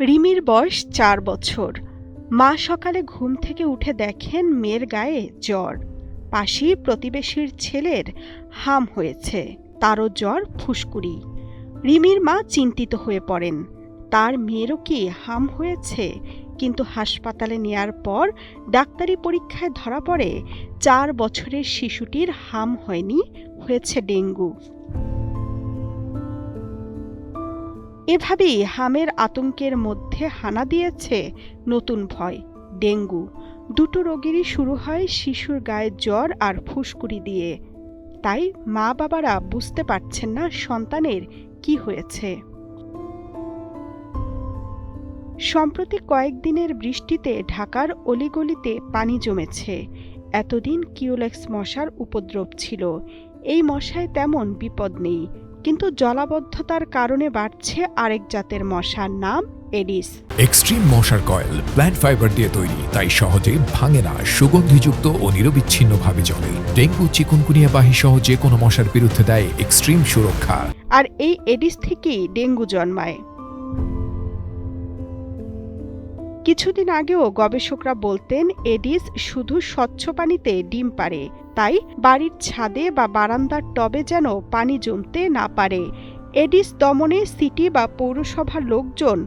রিমির বয়স ৪ বছর। মা সকালে ঘুম থেকে উঠে দেখেন মেয়ের গায়ে জ্বর। পাশেই প্রতিবেশীর ছেলের হাম হয়েছে, তারও জ্বর, ফুসকুড়ি। রিমির মা চিন্তিত হয়ে পড়েন, তার মেয়েরও কি হাম হয়েছে? কিন্তু হাসপাতালে নেয়ার পর ডাক্তারি পরীক্ষায় ধরা পড়ে ৪ বছরের শিশুটির হাম হয়নি, হয়েছে ডেঙ্গু। এভাবেই হামের আতঙ্কের মধ্যে হানা দিয়েছে নতুন ভয়, ডেঙ্গু। দুটো রোগেরই শুরু হয় শিশুর গায়ে জ্বর আর ফুসকুড়ি দিয়ে। তাই মা বাবারা বুঝতে পারছেন না সন্তানের কি হয়েছে। সম্প্রতি কয়েকদিনের বৃষ্টিতে ঢাকার অলিগলিতে পানি জমেছে। এতদিন কিউলেক্স মশার উপদ্রব ছিল। এই মশায় তেমন বিপদ নেই, কিন্তু জলাবদ্ধতার কারণে বাড়ছে আরেক জাতের মশার নাম এডিস। এক্সট্রিম মশার কয়েল প্ল্যান্ট ফাইবার দিয়ে তৈরি, তাই সহজে ভাঙে না, সুগন্ধিযুক্ত ও নিরবিচ্ছিন্নভাবে জ্বলে। ডেঙ্গু, চিকুনগুনিয়া বাহি সহ যে কোনো মশার বিরুদ্ধে দেয় এক্সট্রিম সুরক্ষা। আর এই এডিস থেকেই ডেঙ্গু জন্মায়। কিছুদিন আগেও গবেষকরা বলতেন এডিস শুধু স্বচ্ছ পানিতে ডিম পাড়ে, তাই বাড়ির ছাদে বা বারান্দার টবে যেন পানি জমতে না পারে। এডিস দমনে সিটি বা পৌরসভার লোকজন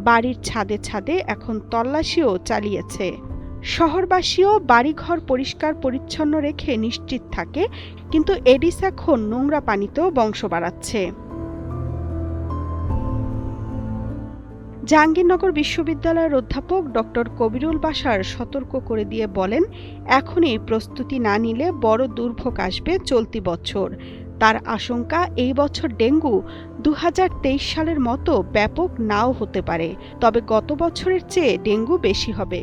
বাড়ির ছাদে ছাদে এখন তল্লাশিও চালিয়েছে। শহরবাসীও বাড়িঘর পরিষ্কার পরিচ্ছন্ন রেখে নিশ্চিত থাকে, কিন্তু এডিস এখন নোংরা পানিতেও বংশ বাড়াচ্ছে। জাহাঙ্গীরনগর বিশ্ববিদ্যালয়ের অধ্যাপক ডক্টর কবিরুল বাশার সতর্ক করে দিয়ে বলেন, এখনই প্রস্তুতি না নিলে বড় দুর্ভোগ আসবে চলতি বছর। তার আশঙ্কা, এই বছর ডেঙ্গু ২০২৩ সালের মতো ব্যাপক নাও হতে পারে, তবে গত বছরের চেয়ে ডেঙ্গু বেশি হবে।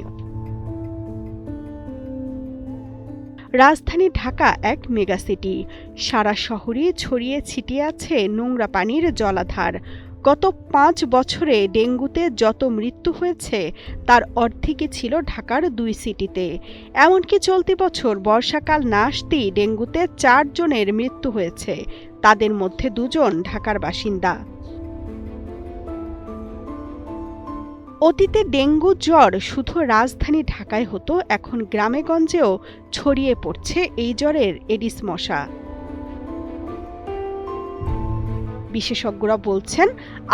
রাজধানী ঢাকা এক মেগাসিটি। সারা শহরে ছড়িয়ে ছিটিয়ে আছে নোংরা পানির জলাধার। গত ৫ বছরে ডেঙ্গুতে যত মৃত্যু হয়েছে তার অর্ধেকই ছিল ঢাকার ২ সিটিতে। এমনকি চলতি বছর বর্ষাকাল না আসতেই ডেঙ্গুতে ৪ জনের মৃত্যু হয়েছে, তাদের মধ্যে ২ জন ঢাকার বাসিন্দা। অতীতে ডেঙ্গু জ্বর শুধু রাজধানী ঢাকায় হতো, এখন গ্রামেগঞ্জেও ছড়িয়ে পড়ছে এই জ্বরের এডিস মশা। বিশেষজ্ঞরা বলছেন,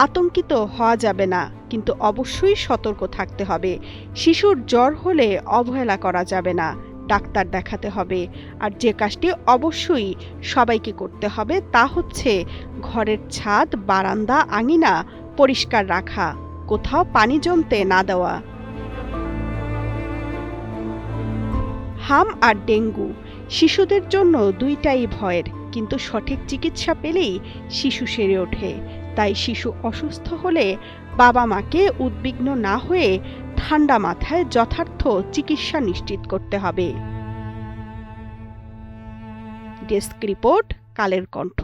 আতঙ্কিত হওয়া যাবে না, কিন্তু অবশ্যই সতর্ক থাকতে হবে। শিশুর জ্বর হলে অবহেলা করা যাবে না, ডাক্তার দেখাতে হবে। আর যে কাজটি অবশ্যই সবাইকে করতে হবে তা হচ্ছে ঘরের ছাদ, বারান্দা, আঙিনা পরিষ্কার রাখা, কোথাও পানি জমতে না দেওয়া। হাম আর ডেঙ্গু শিশুদের জন্য দুইটাই ভয়ের, কিন্তু সঠিক চিকিৎসা পেলেই শিশু সেরে ওঠে। তাই শিশু অসুস্থ হলে বাবা মাকে উদ্বিগ্ন না হয়ে ঠান্ডা মাথায় যথার্থ চিকিৎসা নিশ্চিত করতে হবে। Desk report, Kaler Kantho.